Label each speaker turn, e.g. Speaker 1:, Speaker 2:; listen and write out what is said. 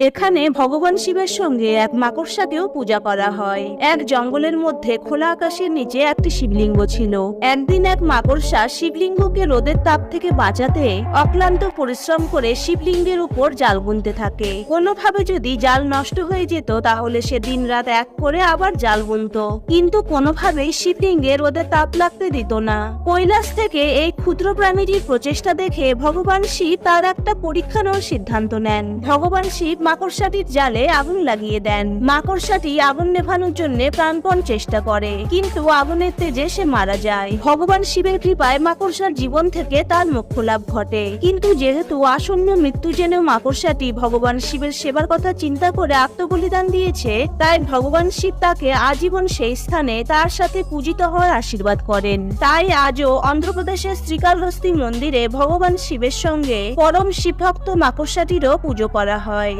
Speaker 1: এখানে ভগবান শিবের সঙ্গে এক মাকড়সাকেও পূজা করা হয়। এক জঙ্গলের মধ্যে খোলা আকাশের নিচে একটি শিবলিঙ্গ ছিল। একদিন এক মাকড়সা শিবলিঙ্গকে রোদের তাপ থেকে বাঁচাতে অক্লান্ত পরিশ্রম করে শিবলিঙ্গের উপর জাল বুনতে থাকে। কোনোভাবে যদি জাল নষ্ট হয়ে যেত তাহলে সে দিনরাত এক করে আবার জাল বুনতো, কিন্তু কোনোভাবেই শিবলিঙ্গে রোদের তাপ লাগতে দিত না। কৈলাস থেকে এই ক্ষুদ্র প্রাণীটির প্রচেষ্টা দেখে ভগবান শিব তার একটা পরীক্ষা নেওয়ার সিদ্ধান্ত নেন। ভগবান শিব মাকড়সাটির জালে আগুন লাগিয়ে দেন। মাকড়সাটি আগুন নেভানোর জন্য প্রাণপণ চেষ্টা করে, কিন্তু আগুনের তেজে সে মারা যায়। ভগবান শিবের কৃপায় মাকড়সার জীবন থেকে তার মোক্ষ লাভ ঘটে। কিন্তু যেহেতু আসন্ন মৃত্যু জেনেও মাকড়সাটি ভগবান শিবের সেবার কথা চিন্তা করে আত্মবলিদান দিয়েছে, তাই ভগবান শিব তাকে আজীবন সেই স্থানে তার সাথে পূজিত হওয়ার আশীর্বাদ করেন। তাই আজও অন্ধ্রপ্রদেশের শ্রীকালহস্তি মন্দিরে ভগবান শিবের সঙ্গে পরম শিবভক্ত মাকড়সাটিরও পুজো করা হয়।